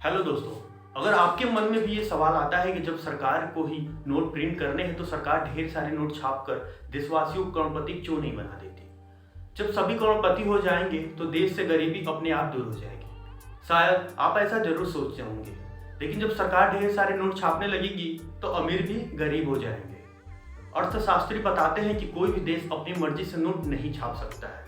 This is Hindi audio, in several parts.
हेलो दोस्तों, अगर आपके मन में भी ये सवाल आता है कि जब सरकार को ही नोट प्रिंट करने हैं तो सरकार ढेर सारे नोट छापकर देशवासियों को करोड़पति क्यों नहीं बना देती। जब सभी करोड़पति हो जाएंगे तो देश से गरीबी अपने आप दूर हो जाएगी। शायद आप ऐसा जरूर सोचते होंगे, लेकिन जब सरकार ढेर सारे नोट छापने लगेगी तो अमीर भी गरीब हो जाएंगे। अर्थशास्त्री बताते हैं कि कोई भी देश अपनी मर्जी से नोट नहीं छाप सकता है।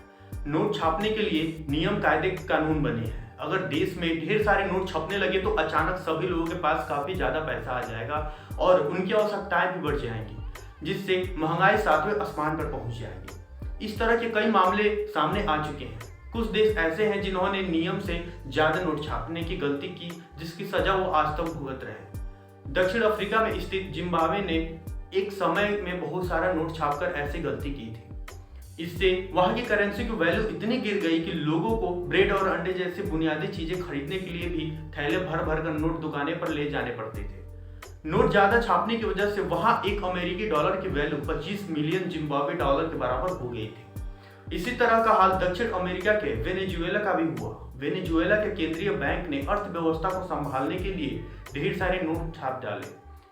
नोट छापने के लिए नियम कायदे कानून बने हैं। अगर देश में ढेर सारे नोट छपने लगे तो अचानक सभी लोगों के पास काफी ज्यादा पैसा आ जाएगा और उनकी आवश्यकताएं भी बढ़ जाएंगी, जिससे महंगाई सातवें आसमान पर पहुंच जाएगी। इस तरह के कई मामले सामने आ चुके हैं। कुछ देश ऐसे हैं जिन्होंने नियम से ज्यादा नोट छापने की गलती की, जिसकी सजा वो आज तक भुगत रहे हैं। दक्षिण अफ्रीका में स्थित जिम्बाब्वे ने एक समय में बहुत सारा नोट छापकर ऐसी गलती की थी। इससे वहां की करेंसी की वैल्यू इतनी गिर गई कि लोगों को ब्रेड और अंडे जैसी बुनियादी चीजें खरीदने के लिए भी थैले भर भर कर नोट दुकाने पर ले जाने पड़ते थे। नोट ज्यादा छापने की वजह से वहां एक अमेरिकी डॉलर की वैल्यू 25 मिलियन जिम्बाब्वे डॉलर के बराबर हो गई थी। इसी तरह का हाल दक्षिण अमेरिका के वेनेजुएला का भी हुआ। वेनेजुएला के केंद्रीय बैंक ने अर्थव्यवस्था को संभालने के लिए ढेर सारे नोट छाप डाले।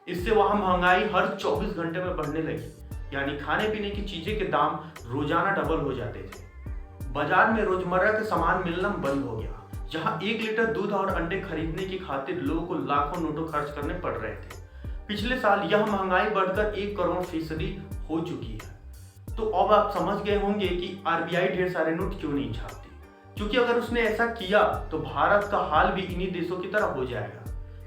इससे वहां महंगाई हर 24 घंटे में बढ़ने लगी, यानी खाने पीने की चीजें के दाम रोजाना डबल हो जाते थे। बाजार में रोजमर्रा के सामान मिलना बंद हो गया। जहां 1 लीटर दूध और अंडे खरीदने की खातिर लोगों को लाखों नोटों खर्च करने पड़ रहे थे। पिछले साल यह महंगाई बढ़कर 1 करोड़ फीसदी हो चुकी है। तो अब आप समझ गए होंगे कि आरबीआई ढेर सारे नोट क्यों नहीं छापती, क्योंकि अगर उसने ऐसा किया तो भारत का हाल भी इन्हीं देशों की तरह हो जाएगा।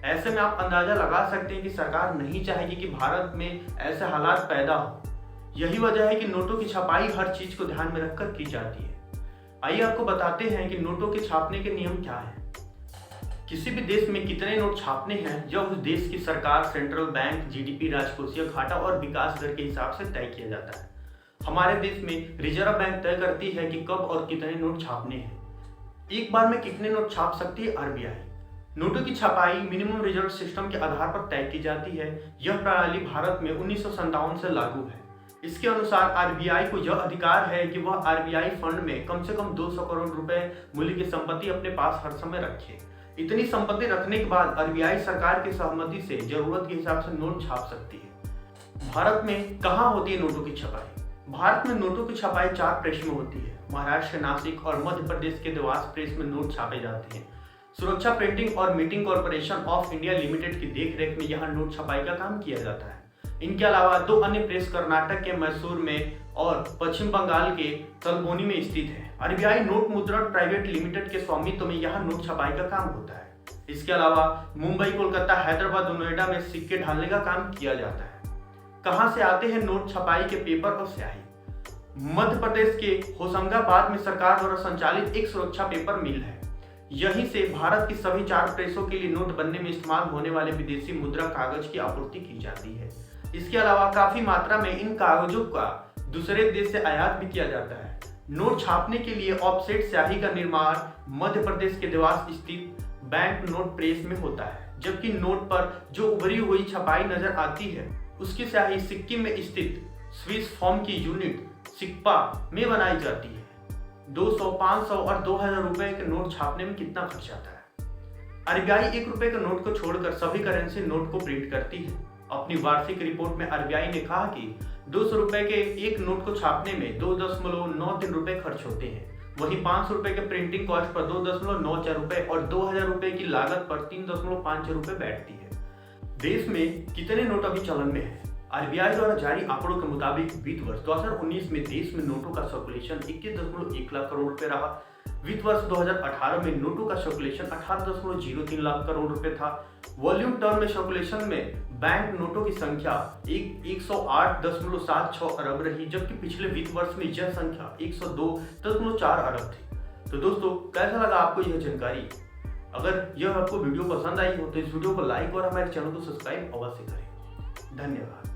ऐसे में आप अंदाजा लगा सकते हैं कि सरकार नहीं चाहेगी कि भारत में ऐसे हालात पैदा हो। यही वजह है कि नोटों की छपाई हर चीज को ध्यान में रखकर की जाती है। आइए आपको बताते हैं कि नोटों के छापने के नियम क्या हैं। किसी भी देश में कितने नोट छापने हैं यह उस देश की सरकार, सेंट्रल बैंक, जीडीपी, राजकोषीय घाटा और विकास दर के हिसाब से तय किया जाता है। हमारे देश में रिजर्व बैंक तय करती है कि कब और कितने नोट छापने हैं। एक बार में कितने नोट छाप सकती है आरबीआई। नोटों की छपाई मिनिमम रिजर्व सिस्टम के आधार पर तय की जाती है। यह प्रणाली भारत में 1957 से लागू है। इसके अनुसार आरबीआई को यह अधिकार है कि वह आरबीआई फंड में कम से कम 200 करोड़ रुपए मूल्य की संपत्ति अपने पास हर समय रखे। इतनी संपत्ति रखने के बाद आरबीआई सरकार की सहमति से जरूरत के हिसाब से नोट छाप सकती है। भारत में कहाँ होती है नोटों की छपाई? भारत में नोटों की छपाई 4 प्रेस में होती है। महाराष्ट्र के नासिक और मध्य प्रदेश के देवास प्रेस में नोट छापे जाते हैं। सुरक्षा प्रिंटिंग और meeting corporation of India limited की देखरेख में यहाँ नोट छपाई का काम किया जाता है। इनके अलावा 2 अन्य प्रेस कर्नाटक के मैसूर में और पश्चिम बंगाल के तलबोनी में स्थित है। आरबीआई नोट मुद्रण प्राइवेट लिमिटेड के स्वामित्व में यहाँ नोट छपाई का काम होता है। इसके अलावा मुंबई, कोलकाता, हैदराबाद और नोएडा में सिक्के ढालने का काम किया जाता है। कहाँ से आते हैं नोट छपाई के पेपर और स्याही? मध्य प्रदेश के होशंगाबाद में सरकार द्वारा संचालित एक सुरक्षा पेपर मिल है। यहीं से भारत की सभी 4 प्रेसों के लिए नोट बनने में इस्तेमाल होने वाले विदेशी मुद्रा कागज की आपूर्ति की जाती है। इसके अलावा काफी मात्रा में इन कागजों का दूसरे देश से आयात भी किया जाता है। नोट छापने के लिए ऑफसेट स्याही का निर्माण मध्य प्रदेश के देवास स्थित बैंक नोट प्रेस में होता है, जबकि नोट पर जो उभरी हुई छपाई नजर आती है उसकी स्याही सिक्किम में स्थित स्विस फॉर्म की यूनिट सिक्पा में बनाई जाती है। 200, 500 और 2000 रुपए के नोट छापने में कितना खर्च आता है? आरबीआई 1 रुपए के नोट को छोड़कर सभी करेंसी नोट को प्रिंट करती है। अपनी वार्षिक रिपोर्ट में आरबीआई ने कहा कि 200 रुपए के एक नोट को छापने में 2.93 रुपए खर्च होते हैं। वहीं 500 रुपए के प्रिंटिंग कॉस्ट पर 2.94 रुपए और 2000 रुपए की लागत पर 3.5 रुपए बैठती है। देश में कितने नोट अभी चलन में है? आरबीआई द्वारा जारी आंकड़ों के मुताबिक वित्त वर्ष 2019 में देश में नोटों का सर्कुलेशन 21.1 लाख करोड़ रुपए रहा। वित्त वर्ष 2018 में नोटों का सर्कुलेशन 18.03 लाख करोड़ रुपए था। वॉल्यूम टर्म में सर्कुलेशन में बैंक नोटों की संख्या 108.76 अरब रही, जबकि पिछले वित्त वर्ष में यह संख्या 102.4 अरब थी। तो दोस्तों, कैसा लगा आपको यह जानकारी? अगर यह आपको वीडियो पसंद आई हो तो इस वीडियो को लाइक और हमारे चैनल को सब्सक्राइब अवश्य करें। धन्यवाद।